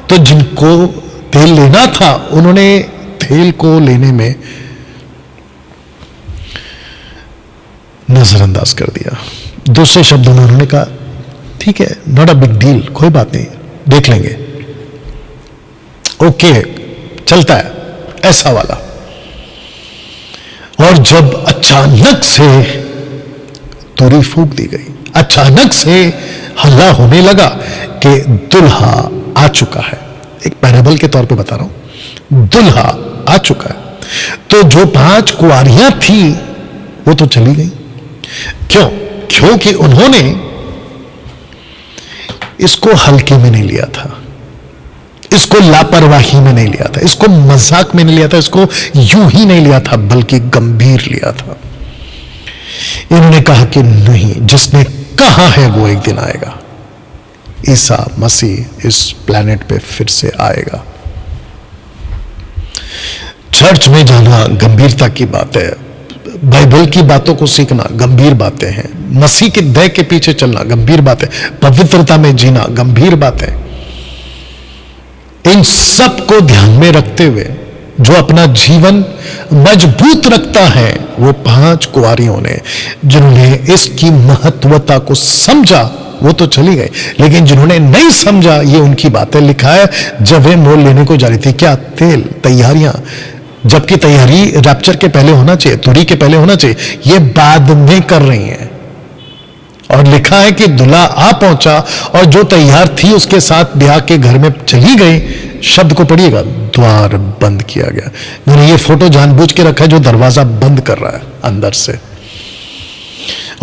तो जिनको तेल लेना था उन्होंने तेल को लेने में नजरअंदाज कर दिया। दूसरे शब्दों में उन्होंने कहा ठीक है, नॉट अ बिग डील, कोई बात नहीं, देख लेंगे, ओके चलता है, ऐसा वाला। और जब अचानक से तुरी फूक दी गई, अचानक से हल्ला होने लगा कि दुल्हा आ चुका है। एक पैराबल के तौर पे बता रहा हूं, दुल्हा आ चुका है। तो जो 5 कुंवारियां थी वो तो चली गई। क्यों? क्योंकि उन्होंने इसको हल्के में नहीं लिया था, इसको लापरवाही में नहीं लिया था, इसको मजाक में नहीं लिया था, इसको यूं ही नहीं लिया था, बल्कि गंभीर लिया था। इन्होंने कहा कि नहीं, जिसने कहा है वो एक दिन आएगा, ईसा मसीह इस प्लेनेट पे फिर से आएगा। चर्च में जाना गंभीरता की बात है, बाइबल की बातों को सीखना गंभीर बातें हैं, मसीह के दया के पीछे चलना गंभीर बात है, पवित्रता में जीना गंभीर बात है। इन सब को ध्यान में रखते हुए जो अपना जीवन मजबूत रखता है, वो 5 कुंवारियों ने, जिन्होंने इसकी महत्वता को समझा वो तो चली गई, लेकिन जिन्होंने नहीं समझा, ये उनकी बातें। लिखा है जब वे मोल लेने को जा रही थी, क्या तेल, तैयारियां, जबकि तैयारी रैप्चर के पहले होना चाहिए, तुरी के पहले होना चाहिए, ये बाद में कर रही हैं। और लिखा है कि दूल्हा आ पहुंचा और जो तैयार थी उसके साथ ब्याह के घर में चली गई। शब्द को पढ़िएगा, द्वार बंद किया गया। मैंने ये फोटो जानबूझ के रखा है, जो दरवाजा बंद कर रहा है अंदर से,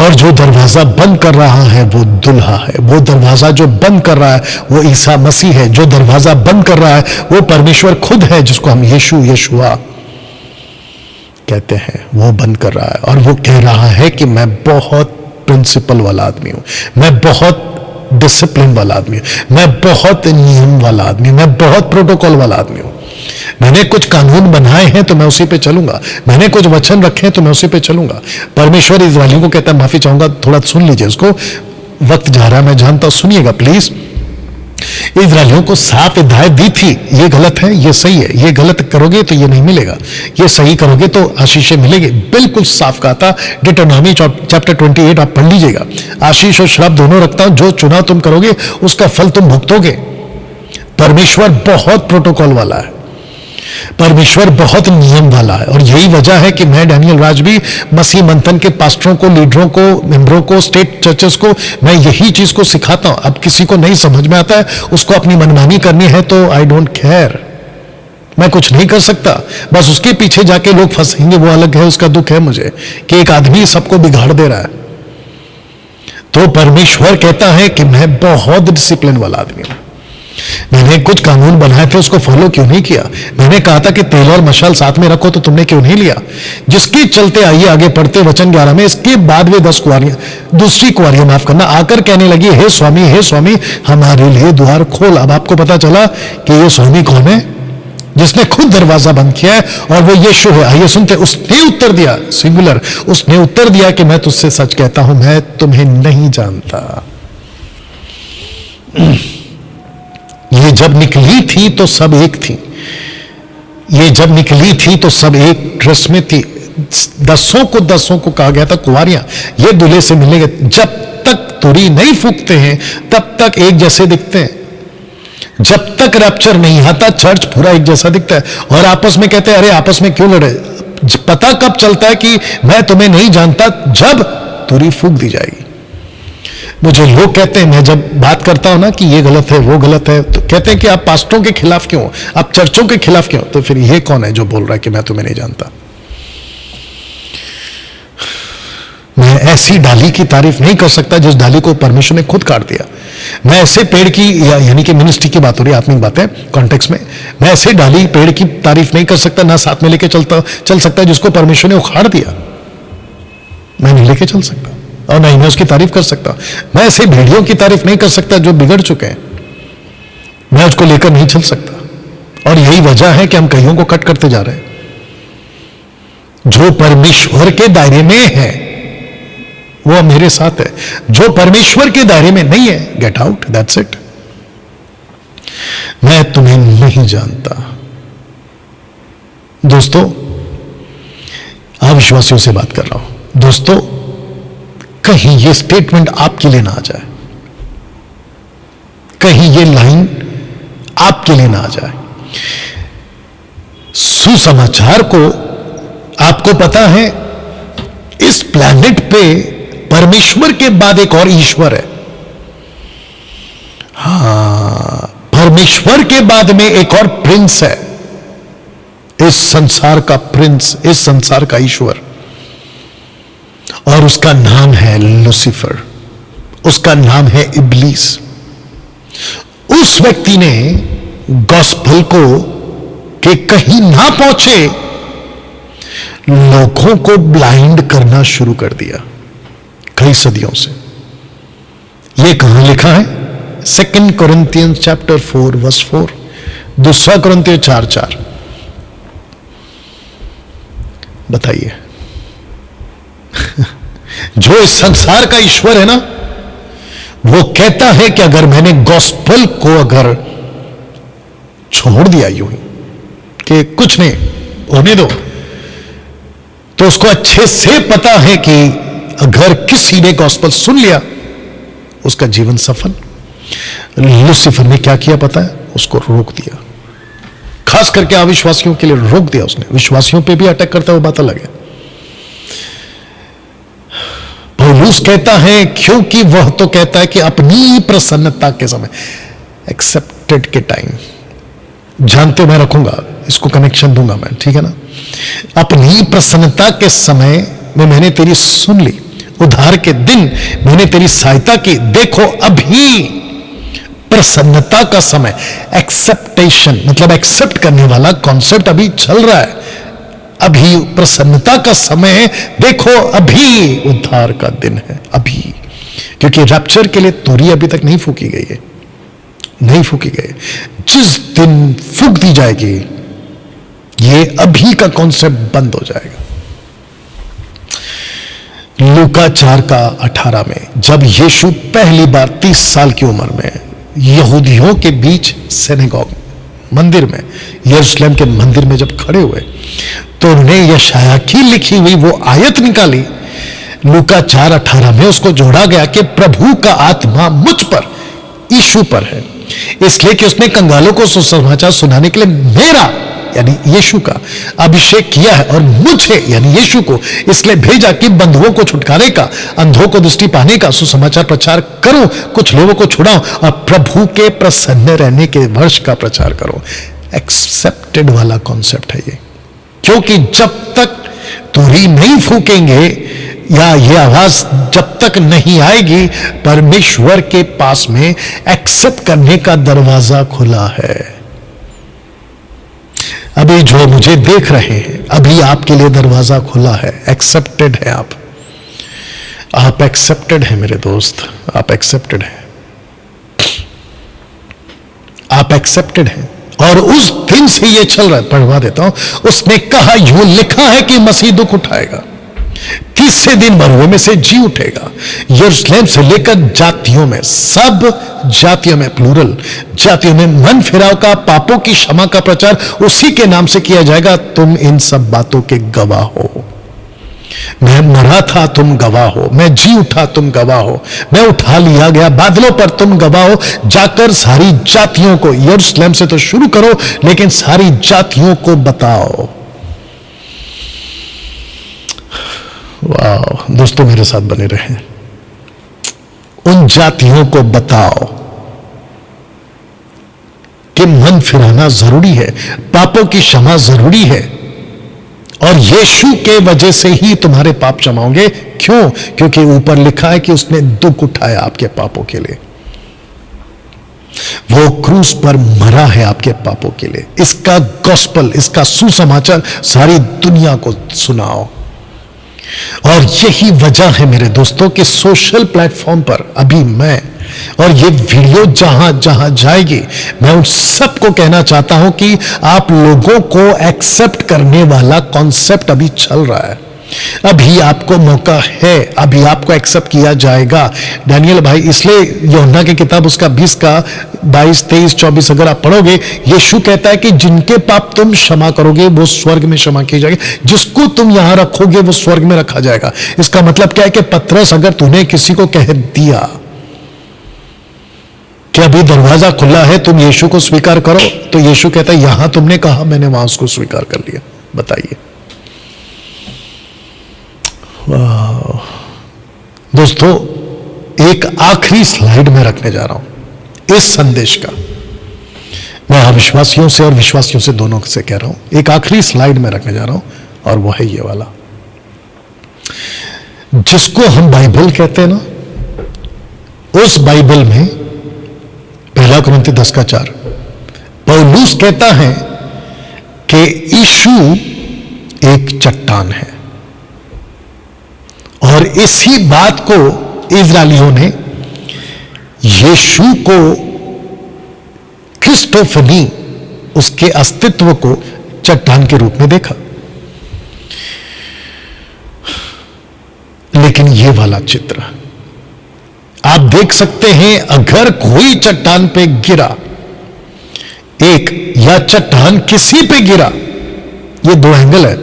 और जो दरवाजा बंद कर रहा है वो दुल्हा है। वो दरवाजा जो बंद कर रहा है वो ईसा मसीह है। जो दरवाजा बंद कर रहा है वो परमेश्वर खुद है, जिसको हम यशुआ कहते हैं। वो बंद कर रहा है और वो कह रहा है कि मैं बहुत प्रिंसिपल वाला आदमी हूं, मैं बहुत डिसिप्लिन वाला आदमी हूं, मैं बहुत नियम वाला आदमी, मैं बहुत प्रोटोकॉल वाला आदमी हूं। मैंने कुछ कानून बनाए हैं तो मैं उसी पे चलूंगा, मैंने कुछ वचन रखे हैं तो मैं उसी पे चलूंगा। परमेश्वर इस्राएलियों को कहता है, माफी चाहूंगा, थोड़ा सुन लीजिए उसको, वक्त जा रहा है मैं जानता हूं, सुनिएगा प्लीज। इस्राएलियों को साफ हिदायत दी थी, ये गलत है, ये सही है, ये गलत करोगे तो ये नहीं मिलेगा, ये सही करोगे तो आशीषें मिलेगी, बिल्कुल साफ कहा था। डिटरनॉमी चैप्टर 28 आप पढ़ लीजिएगा। आशीष और श्राप दोनों रखता हूं, जो चुनाव तुम करोगे उसका फल तुम भुगतोगे। परमेश्वर बहुत प्रोटोकॉल वाला है, परमेश्वर बहुत नियम वाला है, और यही वजह है कि मैं डैनियल राज भी मसीह मंथन के पास्टरों को, लीडरों को, मेंबरों को, स्टेट चर्चेस को मैं यही चीज को सिखाता हूं। अब किसी को नहीं समझ में आता है, उसको अपनी मनमानी करनी है तो आई डोंट केयर, मैं कुछ नहीं कर सकता। बस उसके पीछे जाके लोग फंसेंगे वो अलग है, उसका दुख है मुझे कि एक आदमी सबको बिगाड़ दे रहा है। तो परमेश्वर कहता है कि मैं बहुत डिसिप्लिन वाला आदमी हूं, मैंने कुछ कानून बनाए थे उसको फॉलो क्यों नहीं किया। मैंने कहा था कि तेल और मशाल साथ में रखो तो तुमने क्यों नहीं लिया। जिसके चलते आइए आगे पढ़ते वचन 11 में, इसके बाद वे 10 कुंवारियां, दूसरी कुंवारियां माफ करना, आकर कहने लगी, हे स्वामी हमारे लिए द्वार खोल। अब आपको पता चला कि ये स्वामी कौन है, जिसने खुद दरवाजा बंद किया है, और वो यीशु है। आइए सुनते, उसने उत्तर दिया, सिंगुलर, उसने उत्तर दिया कि मैं तुझसे सच कहता हूं, मैं तुम्हें नहीं जानता। ये जब निकली थी तो सब एक थी, ये जब निकली थी तो सब एक ड्रेस में थी। 10 को कहा गया था कुंवारियां, ये दूल्हे से मिलेंगे। जब तक तुरी नहीं फूकते हैं तब तक एक जैसे दिखते हैं, जब तक रैप्चर नहीं आता चर्च पूरा एक जैसा दिखता है। और आपस में कहते हैं, अरे आपस में क्यों लड़े। पता कब चलता है कि मैं तुम्हें नहीं जानता, जब तुरी फूक दी जाएगी। मुझे लोग कहते हैं, मैं जब बात करता हूं ना कि ये गलत है वो गलत है, तो कहते हैं कि आप पास्टरों के खिलाफ क्यों, आप चर्चों के खिलाफ क्यों। तो फिर ये कौन है जो बोल रहा है कि मैं तुम्हें नहीं जानता। मैं ऐसी डाली की तारीफ नहीं कर सकता जिस डाली को परमेश्वर ने खुद काट दिया। मैं ऐसे पेड़ की, यानी कि मिनिस्ट्री की बात हो रही है, आत्मिक बात है कॉन्टेक्स्ट में, मैं ऐसे डाली पेड़ की तारीफ नहीं कर सकता, ना साथ में लेके चल सकता जिसको परमेश्वर ने उखाड़ दिया। मैं नहीं लेके चल सकता और नहीं मैं उसकी तारीफ कर सकता। मैं ऐसे भेड़ियों की तारीफ नहीं कर सकता जो बिगड़ चुके हैं, मैं उसको लेकर नहीं चल सकता। और यही वजह है कि हम कईयों को कट करते जा रहे हैं। जो परमेश्वर के दायरे में है वो मेरे साथ है, जो परमेश्वर के दायरे में नहीं है, गेट आउट, दैट्स इट। मैं तुम्हें नहीं जानता। दोस्तों, अविश्वासियों से बात कर रहा हूं। दोस्तों, कहीं ये स्टेटमेंट आपके लिए ना आ जाए, कहीं ये लाइन आपके लिए ना आ जाए। सुसमाचार को, आपको पता है इस प्लैनेट पे परमेश्वर के बाद एक और ईश्वर है। हां, परमेश्वर के बाद में एक और प्रिंस है, इस संसार का प्रिंस, इस संसार का ईश्वर, और उसका नाम है लूसीफर, उसका नाम है इब्लीस। उस व्यक्ति ने गॉस्पेल को कि कहीं ना पहुंचे लोगों को ब्लाइंड करना शुरू कर दिया कई सदियों से। यह कहां लिखा है? 2 कोरिन्थियंस चैप्टर 4 वर्स 4, 2 कोरिन्थियंस 4:4। बताइए, जो इस संसार का ईश्वर है ना, वो कहता है कि अगर मैंने गॉस्पेल को अगर छोड़ दिया यूं ही कि कुछ नहीं होने दो, तो उसको अच्छे से पता है कि अगर किसी ने गॉस्पेल सुन लिया उसका जीवन सफल। लूसीफर ने क्या किया पता है? उसको रोक दिया, खास करके अविश्वासियों के लिए रोक दिया उसने। विश्वासियों पे भी अटैक करता हुआ बात अलग है। पौलुस कहता है, क्योंकि वह तो कहता है कि अपनी प्रसन्नता के समय, एक्सेप्टेड के टाइम, जानते मैं रखूंगा, इसको कनेक्शन दूंगा मैं, ठीक है ना। अपनी प्रसन्नता के समय में मैंने तेरी सुन ली, उद्धार के दिन मैंने तेरी सहायता की। देखो अभी प्रसन्नता का समय, एक्सेप्टेशन मतलब एक्सेप्ट करने वाला कॉन्सेप्ट अभी चल रहा है। अभी प्रसन्नता का समय है, देखो अभी उद्धार का दिन है, अभी। क्योंकि रैप्चर के लिए तुरी अभी तक नहीं फूकी गई है, नहीं फूकी गई। जिस दिन फूक दी जाएगी ये अभी का कॉन्सेप्ट बंद हो जाएगा। लूका 4:18 में जब यीशु पहली बार 30 साल की उम्र में यहूदियों के बीच सिनेगॉग मंदिर में, यरूशलेम के मंदिर में जब खड़े हुए, तो उन्होंने यशाया की लिखी हुई वो आयत निकाली। लूका 4:18 में उसको जोड़ा गया कि प्रभु का आत्मा मुझ पर, यीशु पर है, इसलिए कि उसने कंगालों को सुसमाचार सुनाने के लिए मेरा यानी यीशु का अभिषेक किया है, और मुझे यानी यीशु को इसलिए भेजा कि बंधुओं को छुटकारे का, अंधों को दृष्टि पाने का सुसमाचार प्रचार करो, कुछ लोगों को छुड़ाओ और प्रभु के प्रसन्न रहने के वर्ष का प्रचार करो। एक्सेप्टेड वाला कॉन्सेप्ट है ये, क्योंकि जब तक तुरही नहीं फूकेंगे या ये आवाज जब तक नहीं आएगी, परमेश्वर के पास में एक्सेप्ट करने का दरवाजा खुला है। अभी जो मुझे देख रहे हैं, अभी आपके लिए दरवाजा खुला है, एक्सेप्टेड है आप एक्सेप्टेड हैं मेरे दोस्त, आप एक्सेप्टेड हैं, आप एक्सेप्टेड हैं। और उस दिन से ये चल रहा है, पढ़वा देता हूं। उसने कहा, यूं लिखा है कि मसीह दुख उठाएगा, तीसरे दिन मरुओं में से जी उठेगा, यरूशलेम से लेकर जातियों में, सब जातियों में, प्लूरल जातियों में मन फिराव का, पापों की क्षमा का प्रचार उसी के नाम से किया जाएगा। तुम इन सब बातों के गवाह हो। मैं मरा था, तुम गवाह हो, मैं जी उठा, तुम गवाह हो, मैं उठा लिया गया बादलों पर, तुम गवाह हो। जाकर सारी जातियों को, यरूशलेम से तो शुरू करो, लेकिन सारी जातियों को बताओ। वाह दोस्तों, मेरे साथ बने रहें। उन जातियों को बताओ कि मन फिराना जरूरी है, पापों की क्षमा जरूरी है, और यीशु के वजह से ही तुम्हारे पाप क्षमा होंगे। क्यों? क्योंकि ऊपर लिखा है कि उसने दुख उठाया आपके पापों के लिए, वो क्रूस पर मरा है आपके पापों के लिए। इसका गॉस्पल, इसका सुसमाचार सारी दुनिया को सुनाओ। और यही वजह है मेरे दोस्तों कि सोशल प्लेटफॉर्म पर अभी मैं और ये वीडियो जहां जहां जाएगी, मैं उन सबको कहना चाहता हूं कि आप लोगों को एक्सेप्ट करने वाला कॉन्सेप्ट अभी चल रहा है। अभी आपको मौका है, अभी आपको एक्सेप्ट किया जाएगा। डैनियल भाई, इसलिए यूहन्ना की किताब उसका 20 का 22, 23, 24 अगर आप पढ़ोगे, यीशु कहता है कि जिनके पाप तुम क्षमा करोगे वो स्वर्ग में क्षमा किए जाएंगे, जिसको तुम यहां रखोगे वो स्वर्ग में रखा जाएगा। इसका मतलब क्या है कि पतरस, अगर तूने किसी को कह दिया कि अभी दरवाजा खुला है, तुम यीशु को स्वीकार करो, तो यीशु कहता है यहां तुमने कहा, मैंने वहां उसको स्वीकार कर लिया। बताइए। दोस्तों, एक आखिरी स्लाइड में रखने जा रहा हूं इस संदेश का। मैं अविश्वासियों से और विश्वासियों से, दोनों से कह रहा हूं, एक आखिरी स्लाइड में रखने जा रहा हूं, और वो है ये वाला, जिसको हम बाइबल कहते हैं ना। उस बाइबल में 1 कुरिन्थी 10:4 पौलुस कहता है कि यीशु एक चट्टान है, और इसी बात को इजरायलियों ने यीशु को, क्रिस्टोफनी, उसके अस्तित्व को चट्टान के रूप में देखा। लेकिन ये वाला चित्र आप देख सकते हैं, अगर कोई चट्टान पे गिरा, एक या चट्टान किसी पे गिरा, ये दो एंगल है,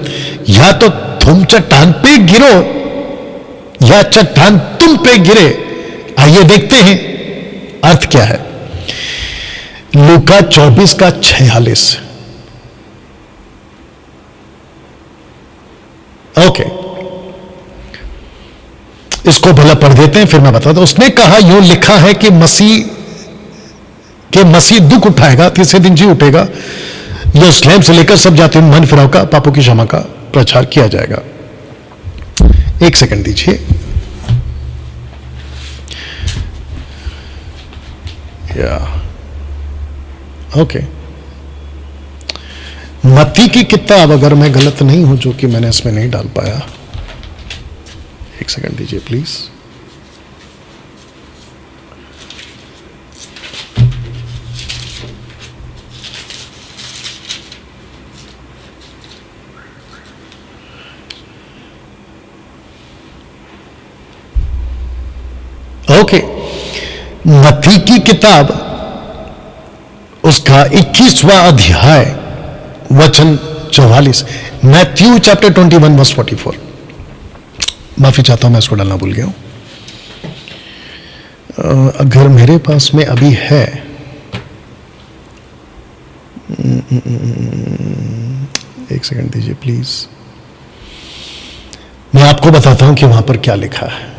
या तो तुम चट्टान पे गिरो या चट्टान तुम पे गिरे। आइए देखते हैं अर्थ क्या है। लूका 24:46। ओके, इसको भला पढ़ देते हैं, फिर मैं बताता हूं। उसने कहा, यूं लिखा है कि मसीह दुख उठाएगा, तीसरे दिन जी उठेगा, यरूशलेम से लेकर सब जातियों में मन फिराव का, पापों की क्षमा का प्रचार किया जाएगा। एक सेकंड दीजिए। या ओके, मत्ती की किताब, अगर मैं गलत नहीं हूं, जो कि मैंने इसमें नहीं डाल पाया, एक सेकंड दीजिए प्लीज। ओके, मत्ती की किताब उसका 21वां अध्याय वचन 44, मैथ्यू चैप्टर 21 वर्स 44। माफी चाहता हूं, मैं इसको डालना भूल गया हूं। अगर मेरे पास में अभी है, एक सेकंड दीजिए प्लीज, मैं आपको बताता हूं कि वहां पर क्या लिखा है।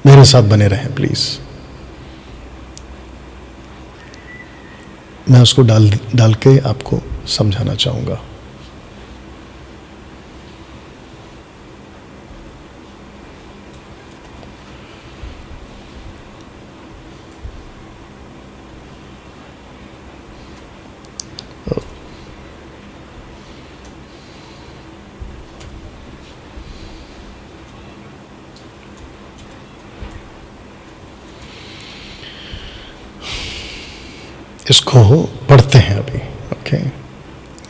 मेरे साथ बने रहें प्लीज। मैं उसको डाल के आपको समझाना चाहूंगा। इसको पढ़ते हैं अभी। ओके,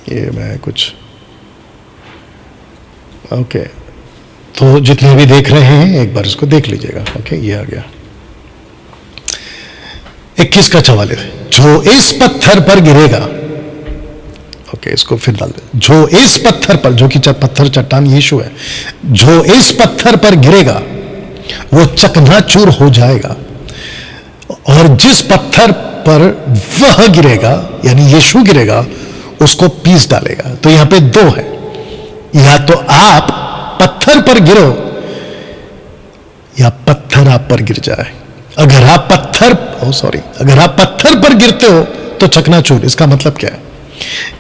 ये मैं कुछ ओके, तो जितने भी देख रहे हैं एक बार इसको देख लीजिएगा। ओके, ये आ गया 21 का 44, जो इस पत्थर पर गिरेगा। ओके, इसको फिर डाल दे। जो इस पत्थर पर, जो कि पत्थर चट्टान यीशु है, जो इस पत्थर पर गिरेगा वो चकनाचूर हो जाएगा, और जिस पत्थर पर वह गिरेगा यानी यीशु गिरेगा उसको पीस डालेगा। तो यहां पे दो है, या तो आप पत्थर पर गिरो या पत्थर आप पर गिर जाए। अगर आप अगर आप पत्थर पर गिरते हो तो चकनाचूर, इसका मतलब क्या है?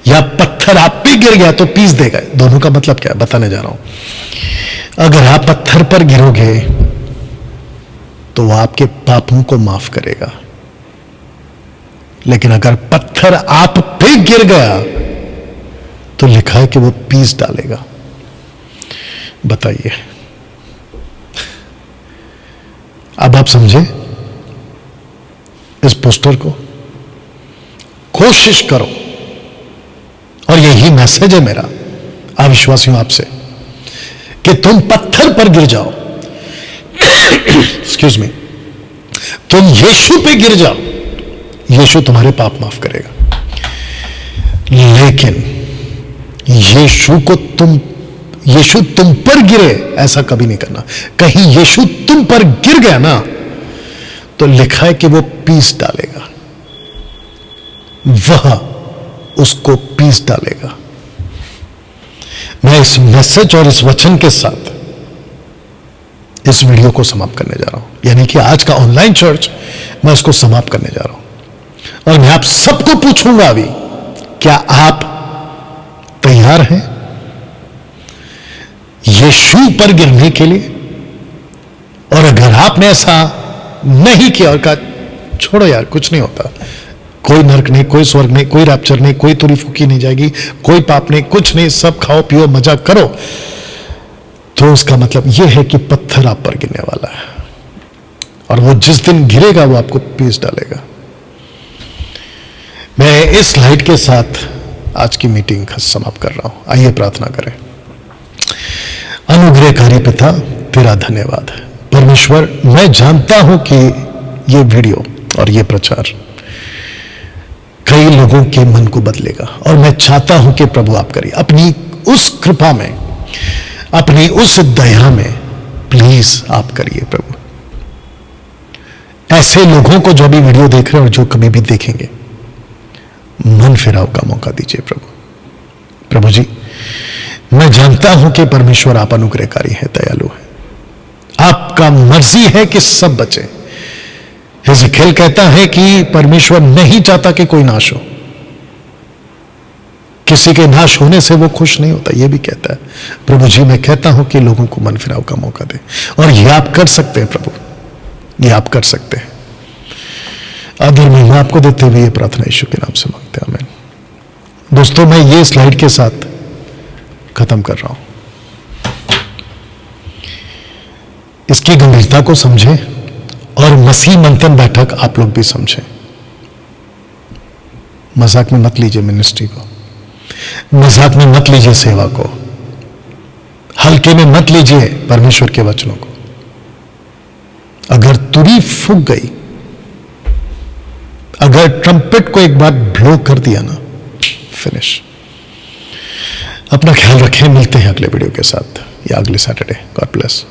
या पत्थर आप पे गिर गया तो पीस देगा। दोनों का मतलब क्या है बताने जा रहा हूं। अगर आप पत्थर पर गिरोगे तो वह आपके पापों को माफ करेगा, लेकिन अगर पत्थर आप पे गिर गया तो लिखा है कि वो पीस डालेगा। बताइए, अब आप समझे इस पोस्टर को? कोशिश करो, और यही मैसेज है मेरा अविश्वासियों आपसे, कि तुम पत्थर पर गिर जाओ, एक्सक्यूज मी, तुम यीशु पे गिर जाओ, यीशु तुम्हारे पाप माफ करेगा। लेकिन यीशु तुम पर गिरे ऐसा कभी नहीं करना। कहीं यीशु तुम पर गिर गया ना तो लिखा है कि वो पीस डालेगा, वह उसको पीस डालेगा। मैं इस मैसेज और इस वचन के साथ इस वीडियो को समाप्त करने जा रहा हूं, यानी कि आज का ऑनलाइन चर्च मैं इसको समाप्त करने जा रहा हूं। और मैं आप सबको पूछूंगा अभी, क्या आप तैयार हैं यीशु पर गिरने के लिए? और अगर आपने ऐसा नहीं किया और कहा छोड़ो यार कुछ नहीं होता, कोई नरक नहीं, कोई स्वर्ग नहीं, कोई रैप्चर नहीं, कोई तुरी फूकी नहीं जाएगी, कोई पाप नहीं, कुछ नहीं, सब खाओ पियो मजा करो, तो उसका मतलब यह है कि पत्थर आप पर गिरने वाला है, और वो जिस दिन गिरेगा वो आपको पीस डालेगा। मैं इस स्लाइड के साथ आज की मीटिंग समाप्त कर रहा हूं। आइए प्रार्थना करें। अनुग्रहकारी पिता, तेरा धन्यवाद। परमेश्वर, मैं जानता हूं कि ये वीडियो और ये प्रचार कई लोगों के मन को बदलेगा, और मैं चाहता हूं कि प्रभु आप करिए अपनी उस कृपा में, अपनी उस दया में, प्लीज आप करिए प्रभु। ऐसे लोगों को जो भी वीडियो देख रहे हैं और जो कभी भी देखेंगे, मन फिराव का मौका दीजिए प्रभु। प्रभु जी, मैं जानता हूं कि परमेश्वर आप अनुग्रहकारी है, दयालु है, आपका मर्जी है कि सब बचे। हिजकिय्याह कहता है कि परमेश्वर नहीं चाहता कि कोई नाश हो, किसी के नाश होने से वो खुश नहीं होता, ये भी कहता है। प्रभु जी, मैं कहता हूं कि लोगों को मन फिराव का मौका दे, और ये आप कर सकते हैं प्रभु, ये आप कर सकते हैं। आदर महिमा आपको देते हुए ये प्रार्थना यीशु के नाम से मांगते हैं, आमीन। दोस्तों, मैं ये स्लाइड के साथ खत्म कर रहा हूं। इसकी गंभीरता को समझें और मसीह मंथन बैठक आप लोग भी समझें। मजाक में मत लीजिए मिनिस्ट्री को, मजाक में मत लीजिए सेवा को। हल्के में मत लीजिए परमेश्वर के वचनों को। अगर तुरी फूक गई, अगर ट्रम्पेट को एक बार ब्लो कर दिया ना, फिनिश। अपना ख्याल रखें, मिलते हैं अगले वीडियो के साथ या अगले सैटरडे। God bless.